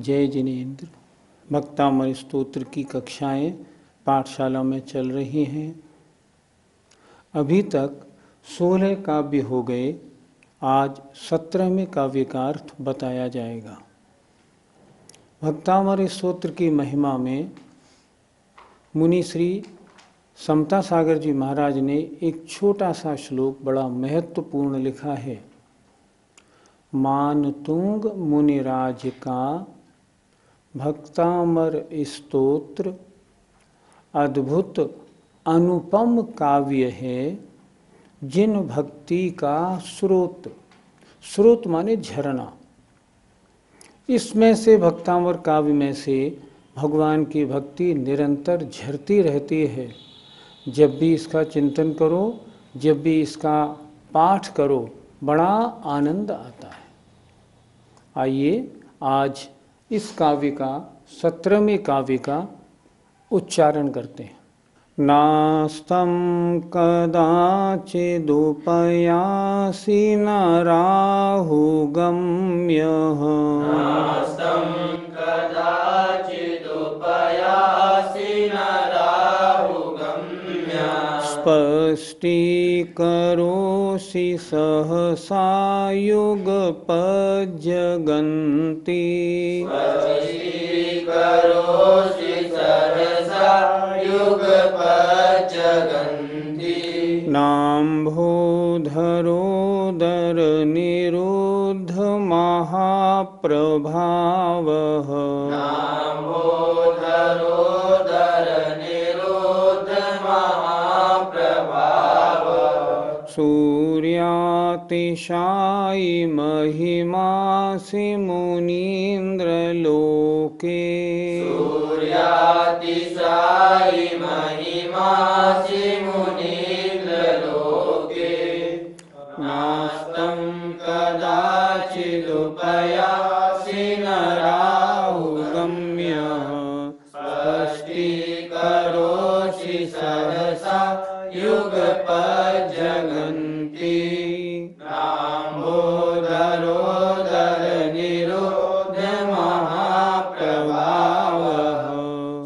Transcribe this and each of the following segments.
जय जिनेन्द्र। भक्तामृत स्तोत्र की कक्षाएं पाठशाला में चल रही हैं। अभी तक 16 काव्य हो गए। आज 17वें काव्य का अर्थ बताया जाएगा। भक्तामृत स्तोत्र की महिमा में मुनि श्री समता सागर जी महाराज ने एक छोटा सा श्लोक बड़ा महत्वपूर्ण लिखा है। मानतुंग मुनिराज का भक्तामर स्तोत्र अद्भुत अनुपम काव्य है, जिन भक्ति का स्रोत माने झरना। इसमें से भक्तामर काव्य में से भगवान की भक्ति निरंतर झरती रहती है। जब भी इसका चिंतन करो, जब भी इसका पाठ करो, बड़ा आनंद आता है। आइए आज इस काव्य का 17वें काव्य का उच्चारण करते हैं। नास्तं कदाचिदुपयासि न राहुगम्यः स्पष्टीकरोषि सहसा युगपज्जगन्ति नाम्भोधरोदर निरुद्ध महाप्रभावः सूर्यातिशायि महिमासि मुनीन्द्रलोके नास्तं कदाचिदुपयासि न राहुगम्यः स्पष्टीकरोषि सहसा युगपज्जगन्ति नाम्भोधरोदर निरुद्ध महाप्रभावः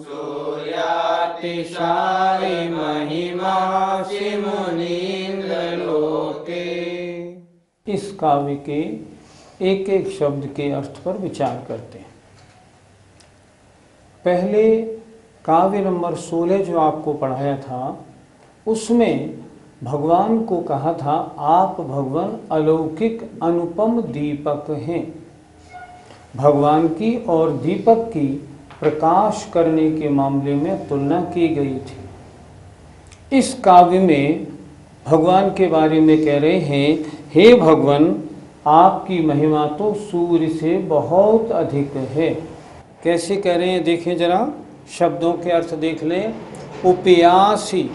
सूर्यातिशायि महिमासि मुनीन्द्रलोके। इस काव्य के एक एक शब्द के अर्थ पर विचार करते हैं। पहले काव्य नंबर 16 जो आपको पढ़ाया था, उसमें भगवान को कहा था, आप भगवान अलौकिक अनुपम दीपक हैं। भगवान की और दीपक की प्रकाश करने के मामले में तुलना की गई थी। इस काव्य में भगवान के बारे में कह रहे हैं, हे भगवान, आपकी महिमा तो सूर्य से बहुत अधिक है। कैसे कह रहे हैं देखें जरा, शब्दों के अर्थ देख लें। उपयासी,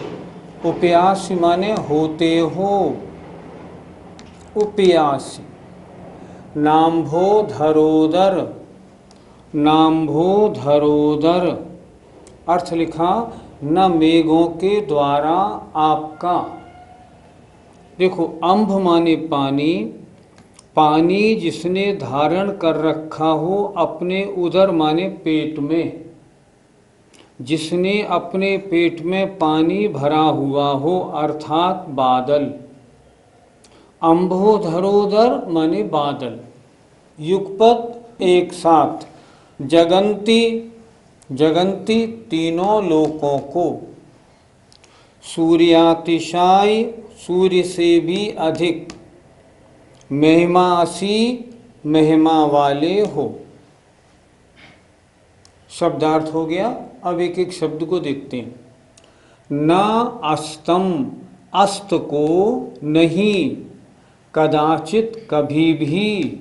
उपयासी माने होते हो, उपयासी। नाम्भोधरोदर, नाम्भोधरोदर अर्थ लिखा न मेघों के द्वारा आपका। देखो, अंभ माने पानी, पानी जिसने धारण कर रखा हो अपने उदर माने पेट में, जिसने अपने पेट में पानी भरा हुआ हो, अर्थात बादल। अंभोधरोदर माने बादल, युगपत एक साथ। जगंती, जगंती तीनों लोकों को। सूर्यातिशाय, सूर्य से भी अधिक। महिमासी, महिमा वाले हो। शब्दार्थ हो गया। अब एक एक शब्द को देखते हैं। न अस्तम, अस्त को नहीं, कदाचित कभी भी,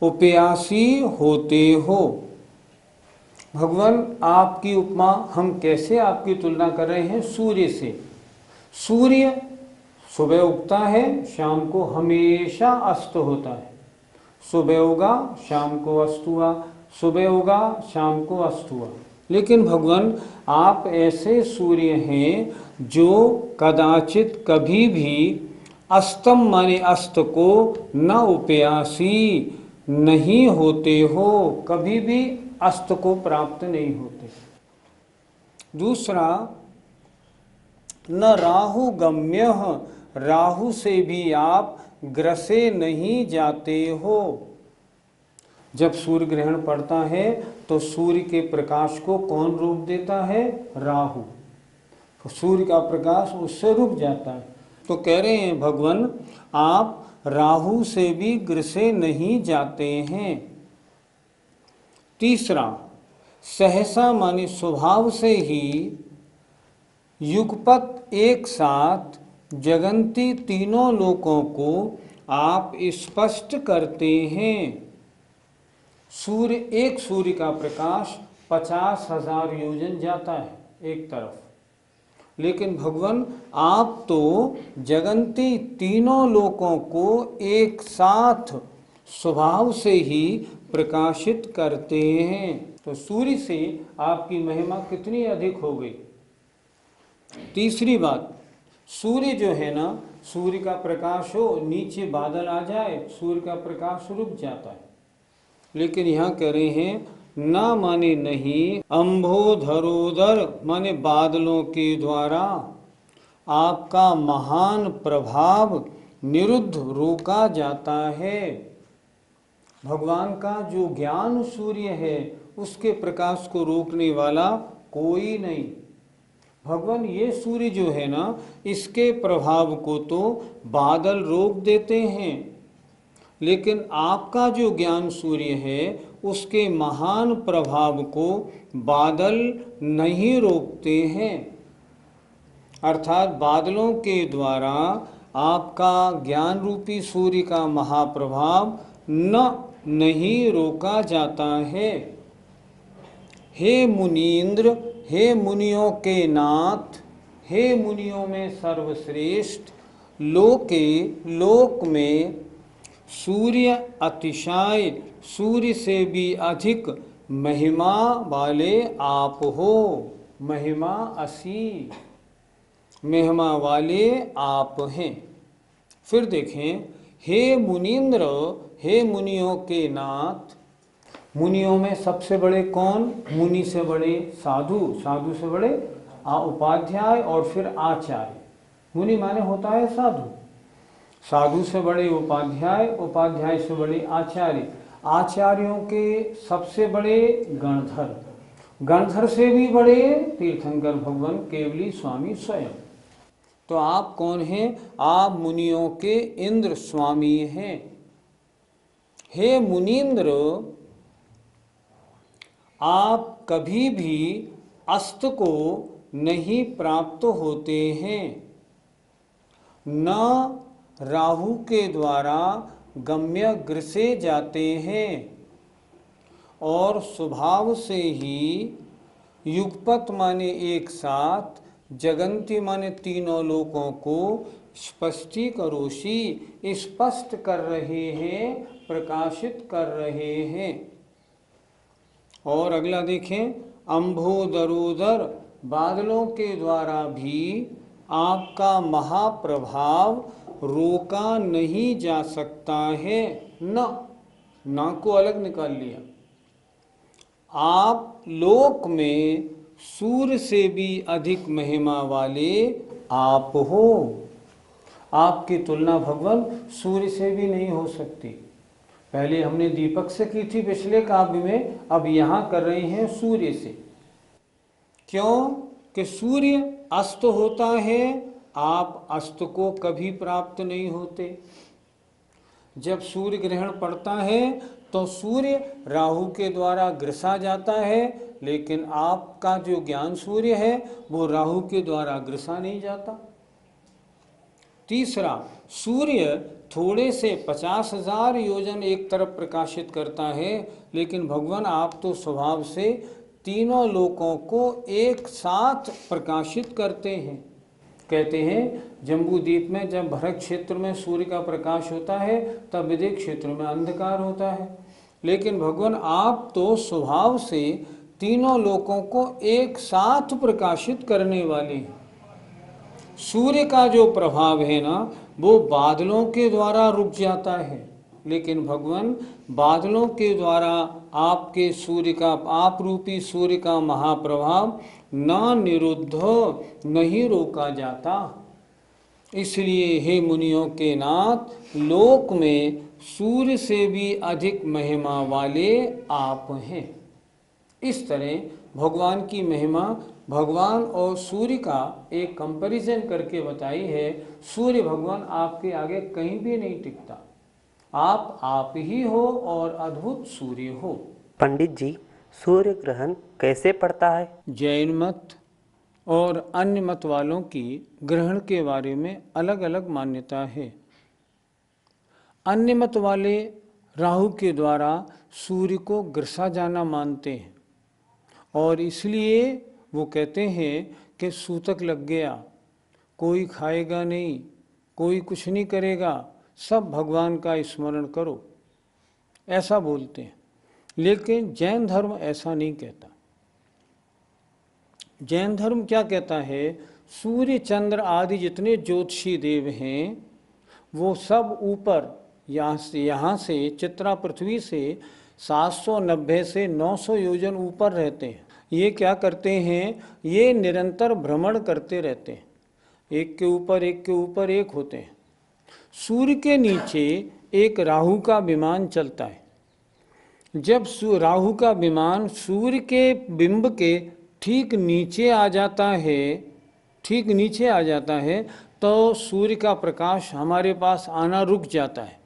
उपयासी होते हो। भगवान, आपकी उपमा हम कैसे आपकी तुलना कर रहे हैं? सूर्य से। सूर्य सुबह उगता है, शाम को हमेशा अस्त होता है। सुबह उगा, शाम को अस्त हुआ, सुबह उगा, शाम को अस्त हुआ। लेकिन भगवान, आप ऐसे सूर्य हैं जो कदाचित कभी भी अस्तम माने अस्त को न उपयासी नहीं होते हो, कभी भी अस्त को प्राप्त नहीं होते। दूसरा, न राहु गम्य, राहु से भी आप ग्रसे नहीं जाते हो। जब सूर्य ग्रहण पड़ता है तो सूर्य के प्रकाश को कौन रोक देता है? राहु। तो सूर्य का प्रकाश उससे रुक जाता है। तो कह रहे हैं भगवान, आप राहु से भी ग्रसे नहीं जाते हैं। तीसरा, सहसा माने स्वभाव से ही युगपत एक साथ जगंती तीनों लोकों को आप स्पष्ट करते हैं। एक सूर्य का प्रकाश 50,000 योजन जाता है एक तरफ, लेकिन भगवान आप तो जगंती तीनों लोकों को एक साथ स्वभाव से ही प्रकाशित करते हैं। तो सूर्य से आपकी महिमा कितनी अधिक हो गई। तीसरी बात, सूर्य जो है ना, सूर्य का प्रकाश हो, नीचे बादल आ जाए, सूर्य का प्रकाश रुक जाता है। लेकिन यहाँ कह रहे हैं ना माने नहीं, अंबोधरोदर माने बादलों के द्वारा आपका महान प्रभाव निरुद्ध रोका जाता है। भगवान का जो ज्ञान सूर्य है उसके प्रकाश को रोकने वाला कोई नहीं। भगवान ये सूर्य जो है ना, इसके प्रभाव को तो बादल रोक देते हैं, लेकिन आपका जो ज्ञान सूर्य है उसके महान प्रभाव को बादल नहीं रोकते हैं। अर्थात बादलों के द्वारा आपका ज्ञान रूपी सूर्य का महाप्रभाव नहीं रोका जाता है। हे मुनीन्द्र, हे मुनियों के नाथ, हे मुनियों में सर्वश्रेष्ठ, लोक में सूर्य अतिशय, सूर्य से भी अधिक महिमा वाले आप हो। महिमा असी, महिमा वाले आप हैं। फिर देखें, हे मुनीन्द्र, हे मुनियों के नाथ। मुनियों में सबसे बड़े कौन? मुनि से बड़े साधु, साधु से बड़े उपाध्याय और फिर आचार्य। मुनि माने होता है साधु, साधु से बड़े उपाध्याय, उपाध्याय से बड़े आचार्य, आचार्यों के सबसे बड़े गणधर, गणधर से भी बड़े तीर्थंकर भगवान केवली स्वामी स्वयं। तो आप कौन हैं? आप मुनियों के इंद्र स्वामी हैं। हे मुनीन्द्र, आप कभी भी अस्त को नहीं प्राप्त होते हैं, न राहु के द्वारा गम्य ग्रसे जाते हैं, और स्वभाव से ही युगपत माने एक साथ, जगंती माने तीनों लोकों को स्पष्टीकरोषि स्पष्ट कर रहे हैं, प्रकाशित कर रहे हैं। और अगला देखें, अंबोदरोदर, बादलों के द्वारा भी आपका महाप्रभाव रोका नहीं जा सकता है। ना को अलग निकाल लिया। आप लोक में सूर्य से भी अधिक महिमा वाले आप हो। आपकी तुलना भगवान सूर्य से भी नहीं हो सकती। पहले हमने दीपक से की थी पिछले काव्य में, अब यहाँ कर रहे हैं सूर्य से। क्यों? कि सूर्य अस्त होता है, आप अस्त को कभी प्राप्त नहीं होते। जब सूर्य ग्रहण पड़ता है तो सूर्य राहु के द्वारा ग्रसा जाता है, लेकिन आपका जो ज्ञान सूर्य है वो राहु के द्वारा ग्रसा नहीं जाता। तीसरा, सूर्य थोड़े से 50,000 योजन एक तरफ प्रकाशित करता है, लेकिन भगवान आप तो स्वभाव से तीनों लोकों को एक साथ प्रकाशित करते हैं। कहते हैं जम्बू द्वीप में जब भरत क्षेत्र में सूर्य का प्रकाश होता है तब विदिक क्षेत्र में अंधकार होता है, लेकिन भगवान आप तो स्वभाव से तीनों लोकों को एक साथ प्रकाशित करने वाले हैं। सूर्य का जो प्रभाव है ना, वो बादलों के द्वारा रुक जाता है, लेकिन भगवान बादलों के द्वारा आपके सूर्य का, आप रूपी सूर्य का महाप्रभाव न निरुद्ध नहीं रोका जाता। इसलिए हे मुनियों के नाथ, लोक में सूर्य से भी अधिक महिमा वाले आप हैं। इस तरह भगवान की महिमा भगवान और सूर्य का एक कंपैरिजन करके बताई है। सूर्य भगवान आपके आगे कहीं भी नहीं टिकता, आप ही हो और अद्भुत सूर्य हो। पंडित जी, सूर्य ग्रहण कैसे पड़ता है? जैन मत और अन्य मत वालों की ग्रहण के बारे में अलग अलग मान्यता है। अन्य मत वाले राहु के द्वारा सूर्य को ग्रसा जाना मानते हैं और इसलिए वो कहते हैं कि सूतक लग गया, कोई खाएगा नहीं, कोई कुछ नहीं करेगा, सब भगवान का स्मरण करो, ऐसा बोलते हैं। लेकिन जैन धर्म ऐसा नहीं कहता। जैन धर्म क्या कहता है, सूर्य चंद्र आदि जितने ज्योतिषी देव हैं वो सब ऊपर यहाँ से चित्रा पृथ्वी से 790 से 900 योजन ऊपर रहते हैं। ये क्या करते हैं, ये निरंतर भ्रमण करते रहते हैं, एक के ऊपर एक के ऊपर एक होते हैं। सूर्य के नीचे एक राहु का विमान चलता है। जब राहु का विमान सूर्य के बिंब के ठीक नीचे आ जाता है, तो सूर्य का प्रकाश हमारे पास आना रुक जाता है।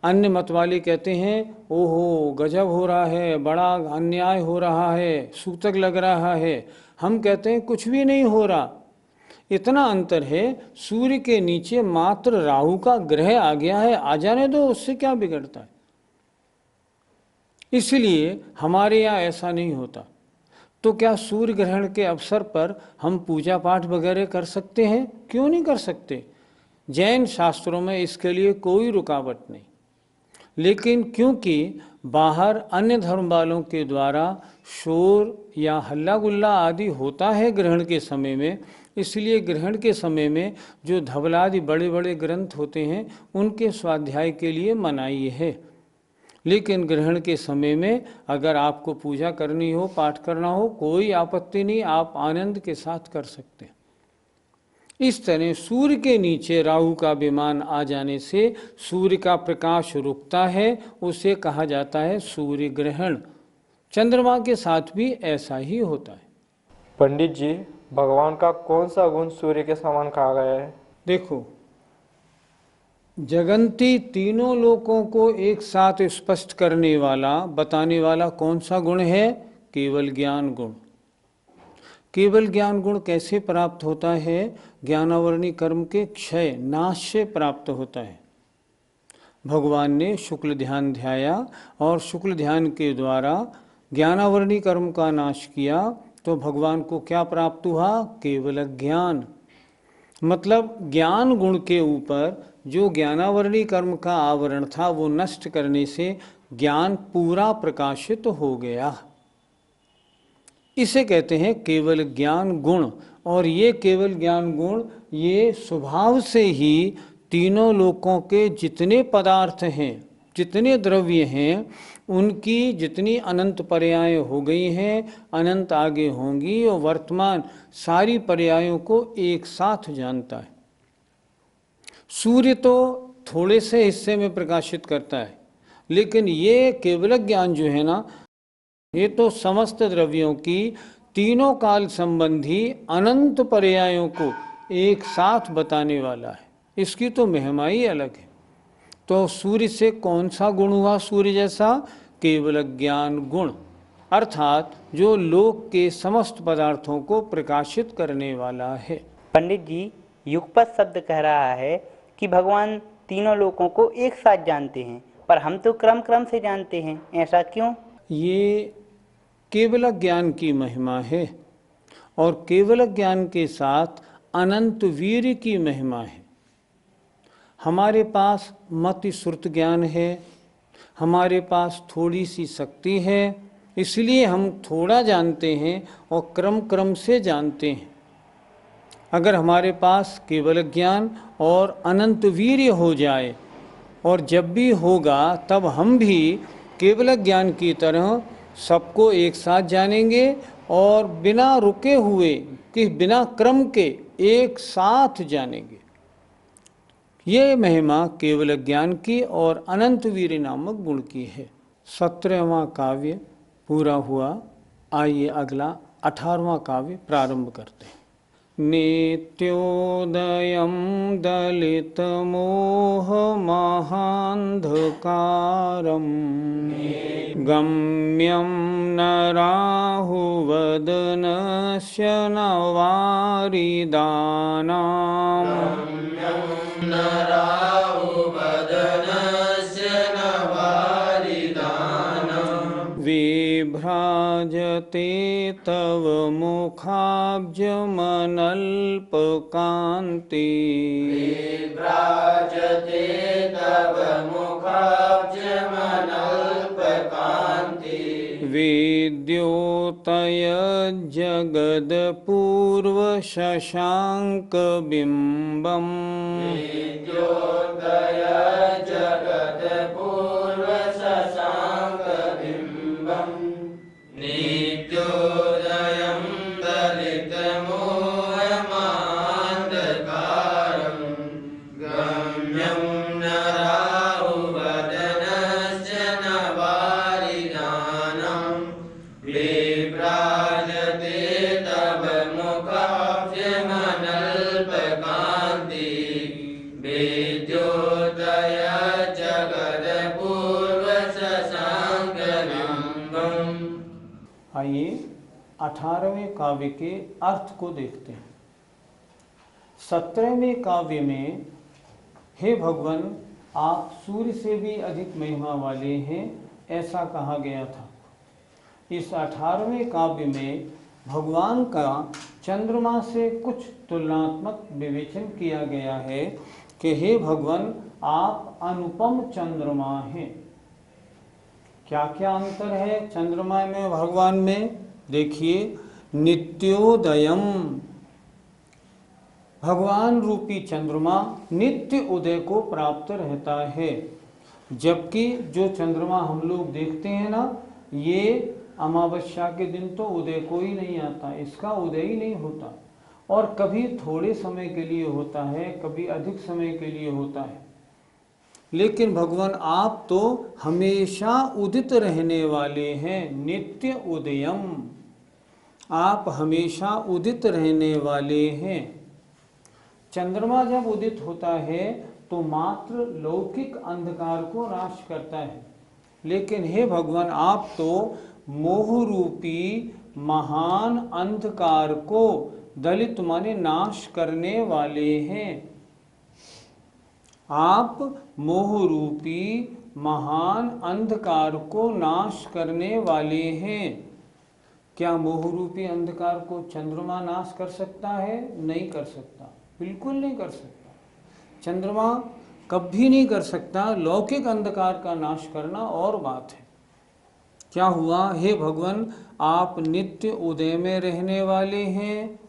अन्य मत वाले कहते हैं, ओहो गजब हो रहा है, बड़ा अन्याय हो रहा है, सूतक लग रहा है। हम कहते हैं कुछ भी नहीं हो रहा। इतना अंतर है, सूर्य के नीचे मात्र राहु का ग्रह आ गया है, आ जाने दो, उससे क्या बिगड़ता है। इसलिए हमारे यहाँ ऐसा नहीं होता। तो क्या सूर्य ग्रहण के अवसर पर हम पूजा पाठ वगैरह कर सकते हैं? क्यों नहीं कर सकते। जैन शास्त्रों में इसके लिए कोई रुकावट नहीं। लेकिन क्योंकि बाहर अन्य धर्म वालों के द्वारा शोर या हल्ला गुल्ला आदि होता है ग्रहण के समय में, इसलिए ग्रहण के समय में जो धवलादि बड़े बड़े ग्रंथ होते हैं उनके स्वाध्याय के लिए मनाही है। लेकिन ग्रहण के समय में अगर आपको पूजा करनी हो, पाठ करना हो, कोई आपत्ति नहीं, आप आनंद के साथ कर सकते हैं। इस तरह सूर्य के नीचे राहु का विमान आ जाने से सूर्य का प्रकाश रुकता है, उसे कहा जाता है सूर्य ग्रहण। चंद्रमा के साथ भी ऐसा ही होता है। पंडित जी, भगवान का कौन सा गुण सूर्य के समान कहा गया है? देखो, जगंती तीनों लोकों को एक साथ स्पष्ट करने वाला, बताने वाला कौन सा गुण है? केवल ज्ञान गुण। केवल ज्ञान गुण कैसे प्राप्त होता है? ज्ञानावरणी कर्म के क्षय नाश से प्राप्त होता है। भगवान ने शुक्ल ध्यान ध्याया और शुक्ल ध्यान के द्वारा ज्ञानावरणी कर्म का नाश किया, तो भगवान को क्या प्राप्त हुआ? केवल ज्ञान। मतलब ज्ञान गुण के ऊपर जो ज्ञानावरणी कर्म का आवरण था वो नष्ट करने से ज्ञान पूरा प्रकाशित हो गया। इसे कहते हैं केवल ज्ञान गुण। और ये केवल ज्ञान गुण ये स्वभाव से ही तीनों लोकों के जितने पदार्थ हैं, जितने द्रव्य हैं, उनकी जितनी अनंत पर्याय हो गई हैं, अनंत आगे होंगी, और वर्तमान सारी पर्यायों को एक साथ जानता है। सूर्य तो थोड़े से हिस्से में प्रकाशित करता है, लेकिन ये केवल ज्ञान जो है ना, ये तो समस्त द्रव्यों की तीनों काल संबंधी अनंत पर्यायों को एक साथ बताने वाला है। इसकी तो महिमा ही अलग है। तो सूर्य से कौन सा गुण हुआ सूर्य जैसा? केवल ज्ञान गुण, अर्थात जो लोक के समस्त पदार्थों को प्रकाशित करने वाला है। पंडित जी, युगपत शब्द कह रहा है कि भगवान तीनों लोकों को एक साथ जानते हैं, पर हम तो क्रम क्रम से जानते हैं, ऐसा क्यों? ये केवल ज्ञान की महिमा है और केवल ज्ञान के साथ अनंत वीर्य की महिमा है। हमारे पास मति श्रुत ज्ञान है, हमारे पास थोड़ी सी शक्ति है, इसलिए हम थोड़ा जानते हैं और क्रम क्रम से जानते हैं। अगर हमारे पास केवल ज्ञान और अनंत वीर्य हो जाए और जब भी होगा तब हम भी केवल ज्ञान की तरह सबको एक साथ जानेंगे और बिना रुके हुए कि बिना क्रम के एक साथ जानेंगे। ये महिमा केवल ज्ञान की और अनंत वीर नामक गुण की है। 17वां काव्य पूरा हुआ। आइए अगला 18वां काव्य प्रारंभ करते हैं। नित्योदयं दलितमोहमहान्धकारं गम्यं न राहुवदनस्य न वारिदानाम् विभ्राजते तव मुखाब्जमनल्पकान्ति विद्योतयज्जगदपूर्वशशाङ्कबिम्बम् आइए 18वें काव्य के अर्थ को देखते हैं। 17वें काव्य में हे भगवान आप सूर्य से भी अधिक महिमा वाले हैं ऐसा कहा गया था। इस 18वें काव्य में भगवान का चंद्रमा से कुछ तुलनात्मक विवेचन किया गया है कि हे भगवान आप अनुपम चंद्रमा हैं। क्या क्या अंतर है चंद्रमा में भगवान में? देखिए, नित्योदयम, भगवान रूपी चंद्रमा नित्य उदय को प्राप्त रहता है, जबकि जो चंद्रमा हम लोग देखते हैं ना, ये अमावस्या के दिन तो उदय को ही नहीं आता, इसका उदय ही नहीं होता, और कभी थोड़े समय के लिए होता है, कभी अधिक समय के लिए होता है। लेकिन भगवान आप तो हमेशा उदित रहने वाले हैं। नित्य उदयम, आप हमेशा उदित रहने वाले हैं। चंद्रमा जब उदित होता है तो मात्र लौकिक अंधकार को नाश करता है, लेकिन हे भगवान आप तो मोह रूपी महान अंधकार को दलित माने नाश करने वाले हैं। आप मोह रूपी महान अंधकार को नाश करने वाले हैं। क्या मोह रूपी अंधकार को चंद्रमा नाश कर सकता है? नहीं कर सकता, बिल्कुल नहीं कर सकता। चंद्रमा कभी नहीं कर सकता। लौकिक अंधकार का नाश करना और बात है। क्या हुआ? हे भगवान आप नित्य उदय में रहने वाले हैं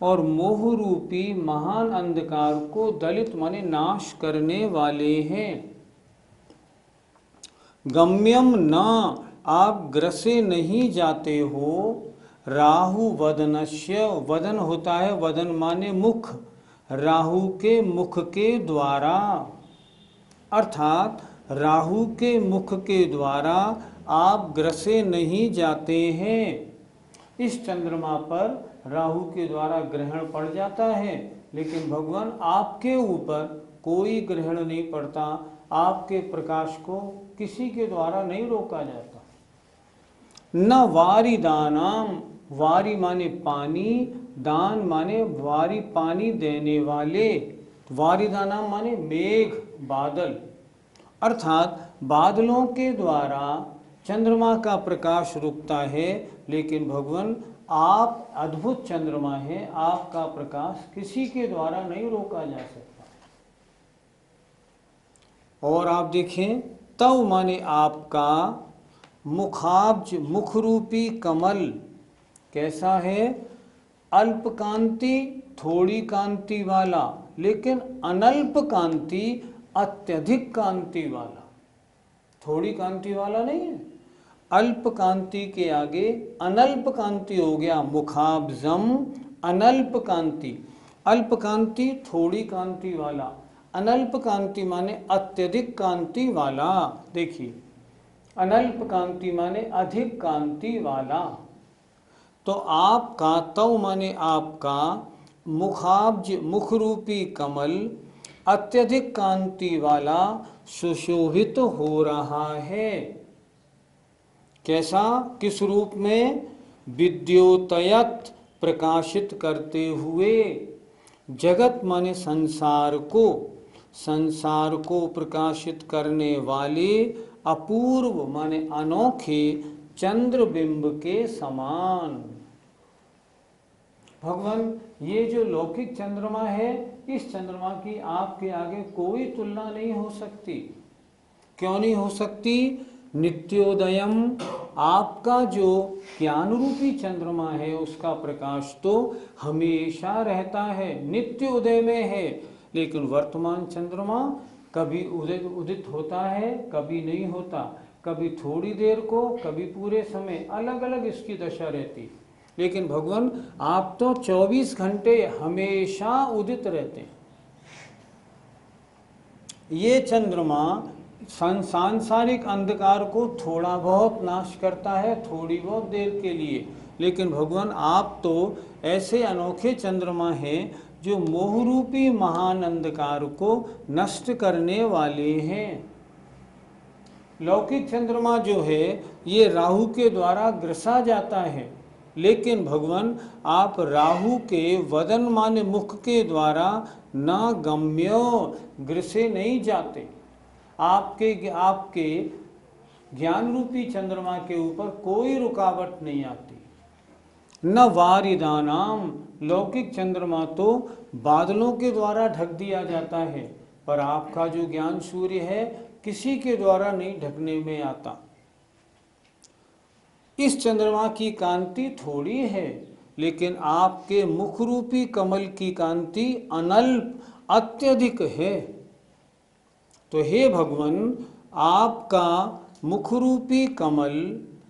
और मोह रूपी महान अंधकार को दलित माने नाश करने वाले हैं। गम्यम न, आप ग्रसे नहीं जाते हो। राहु वदनस्य, वदन होता है, वदन माने मुख, राहु के मुख के द्वारा, अर्थात राहु के मुख के द्वारा आप ग्रसे नहीं जाते हैं। इस चंद्रमा पर राहु के द्वारा ग्रहण पड़ जाता है, लेकिन भगवान आपके ऊपर कोई ग्रहण नहीं पड़ता। आपके प्रकाश को किसी के द्वारा नहीं रोका जाता। न वारी दानाम, वारी माने पानी, दान माने वारी पानी देने वाले, वारी दानाम माने मेघ बादल, अर्थात बादलों के द्वारा चंद्रमा का प्रकाश रुकता है, लेकिन भगवान आप अद्भुत चंद्रमा हैं, आपका प्रकाश किसी के द्वारा नहीं रोका जा सकता। और आप देखें, तव माने आपका, मुखाब्ज मुख रूपी कमल कैसा है? अल्प कांति, थोड़ी कांति वाला, लेकिन अनल्प कांति, अत्यधिक कांति वाला, थोड़ी कांति वाला नहीं है। अल्प कांति के आगे अनल्प कांति हो गया, मुखाब्जम अनल्प कांति। अल्प कांति थोड़ी कांति वाला, अनल्प कांति माने अत्यधिक कांति वाला। देखिए, अनल्प कांति माने अधिक कांति वाला। तो आपका तव माने आपका, मुखाब्ज मुख रूपी कमल अत्यधिक कांति वाला सुशोभित हो रहा है। कैसा, किस रूप में? विद्योतयत, प्रकाशित करते हुए। जगत माने संसार को प्रकाशित करने वाले अपूर्व माने अनोखे चंद्रबिंब के समान। भगवान, ये जो लौकिक चंद्रमा है, इस चंद्रमा की आपके आगे कोई तुलना नहीं हो सकती। क्यों नहीं हो सकती? नित्योदयम, आपका जो ज्ञान रूपी चंद्रमा है उसका प्रकाश तो हमेशा रहता है, नित्य उदय में है। लेकिन वर्तमान चंद्रमा कभी उदित होता है, कभी नहीं होता, कभी थोड़ी देर को, कभी पूरे समय, अलग अलग इसकी दशा रहती। लेकिन भगवान, आप तो 24 घंटे हमेशा उदित रहते हैं। ये चंद्रमा सांसारिक अंधकार को थोड़ा बहुत नाश करता है, थोड़ी बहुत देर के लिए। लेकिन भगवान, आप तो ऐसे अनोखे चंद्रमा हैं जो मोहरूपी महान अंधकार को नष्ट करने वाले हैं। लौकिक चंद्रमा जो है ये राहु के द्वारा ग्रसा जाता है, लेकिन भगवान आप राहु के वदन माने मुख के द्वारा न गम्यो, ग्रसे नहीं जाते। आपके ज्ञान रूपी चंद्रमा के ऊपर कोई रुकावट नहीं आती। न वारिदानाम, लौकिक चंद्रमा तो बादलों के द्वारा ढक दिया जाता है, पर आपका जो ज्ञान सूर्य है किसी के द्वारा नहीं ढकने में आता। इस चंद्रमा की कांति थोड़ी है, लेकिन आपके मुख रूपी कमल की कांति अनल्प अत्यधिक है। तो हे भगवान, आपका मुख रूपी कमल,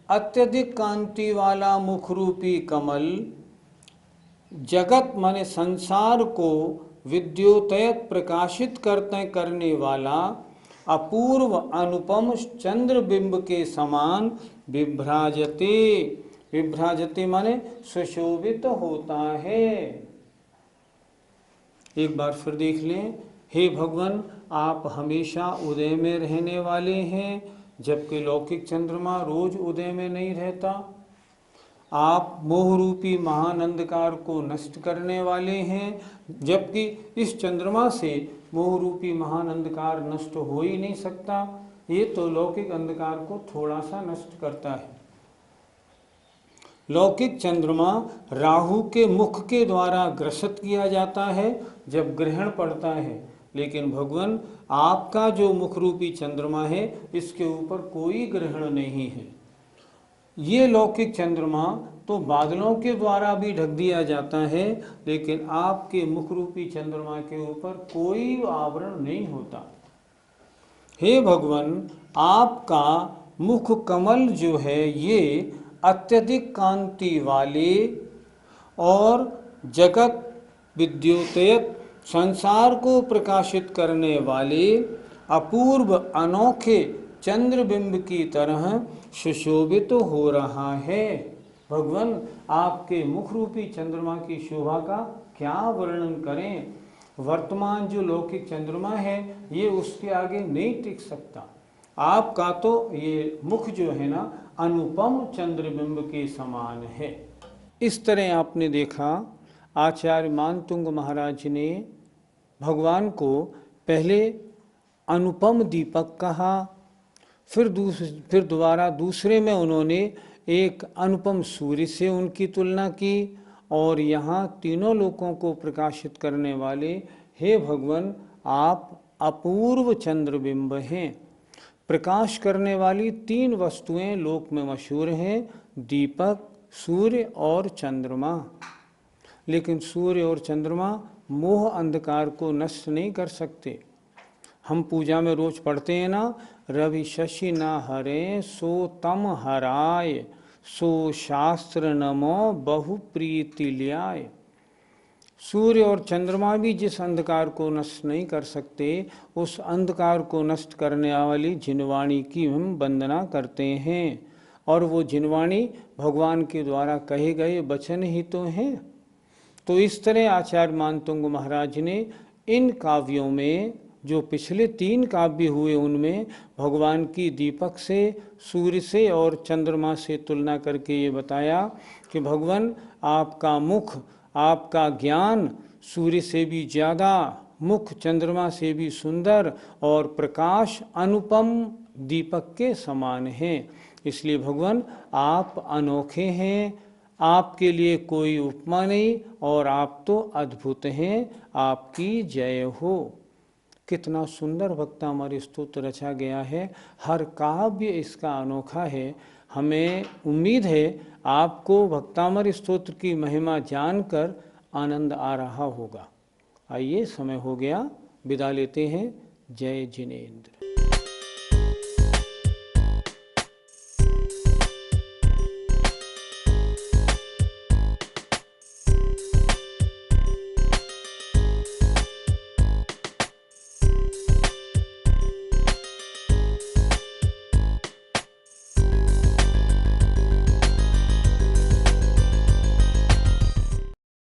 अत्यधिक कांति वाला मुख रूपी कमल, जगत माने संसार को विद्योतयत प्रकाशित करने वाला अपूर्व अनुपम चंद्रबिंब के समान विभ्राजते। विभ्राजते माने सुशोभित होता है। एक बार फिर देख लें। हे भगवान, आप हमेशा उदय में रहने वाले हैं, जबकि लौकिक चंद्रमा रोज उदय में नहीं रहता। आप मोह रूपी महान अंधकार को नष्ट करने वाले हैं, जबकि इस चंद्रमा से मोह रूपी महान अंधकार नष्ट हो ही नहीं सकता। ये तो लौकिक अंधकार को थोड़ा सा नष्ट करता है। लौकिक चंद्रमा राहु के मुख के द्वारा ग्रसित किया जाता है जब ग्रहण पड़ता है, लेकिन भगवान आपका जो मुख रूपी चंद्रमा है इसके ऊपर कोई ग्रहण नहीं है। ये लौकिक चंद्रमा तो बादलों के द्वारा भी ढक दिया जाता है, लेकिन आपके मुख रूपी चंद्रमा के ऊपर कोई आवरण नहीं होता। हे भगवान, आपका मुख कमल जो है ये अत्यधिक कांति वाले और जगत विद्योतयत संसार को प्रकाशित करने वाले अपूर्व अनोखे चंद्रबिंब की तरह सुशोभित हो रहा है। भगवान, आपके मुख रूपी चंद्रमा की शोभा का क्या वर्णन करें। वर्तमान जो लौकिक चंद्रमा है ये उसके आगे नहीं टिक सकता। आपका तो ये मुख जो है ना अनुपम चंद्रबिंब के समान है। इस तरह आपने देखा आचार्य मानतुंग महाराज ने भगवान को पहले अनुपम दीपक कहा, फिर दोबारा दूसरे में उन्होंने एक अनुपम सूर्य से उनकी तुलना की, और यहाँ तीनों लोकों को प्रकाशित करने वाले हे भगवान आप अपूर्व चंद्रबिंब हैं। प्रकाश करने वाली तीन वस्तुएं लोक में मशहूर हैं, दीपक, सूर्य और चंद्रमा। लेकिन सूर्य और चंद्रमा मोह अंधकार को नष्ट नहीं कर सकते। हम पूजा में रोज पढ़ते हैं ना, रवि शशि न हरे सो तम हराय, सो शास्त्र नमो बहु प्रीति ल्याय। सूर्य और चंद्रमा भी जिस अंधकार को नष्ट नहीं कर सकते, उस अंधकार को नष्ट करने वाली जिनवाणी की हम वंदना करते हैं। और वो जिनवाणी भगवान के द्वारा कहे गए वचन ही तो हैं। तो इस तरह आचार्य मानतुंग महाराज ने इन काव्यों में, जो पिछले 3 काव्य हुए, उनमें भगवान की दीपक से, सूर्य से और चंद्रमा से तुलना करके ये बताया कि भगवान आपका मुख, आपका ज्ञान सूर्य से भी ज़्यादा, मुख चंद्रमा से भी सुंदर और प्रकाश अनुपम दीपक के समान है। इसलिए भगवान आप अनोखे हैं, आपके लिए कोई उपमा नहीं और आप तो अद्भुत हैं। आपकी जय हो। कितना सुंदर भक्तामृत स्तोत्र रचा गया है। हर काव्य इसका अनोखा है। हमें उम्मीद है आपको भक्तामृत स्तोत्र की महिमा जानकर आनंद आ रहा होगा। आइए, समय हो गया, विदा लेते हैं। जय जिनेंद्र।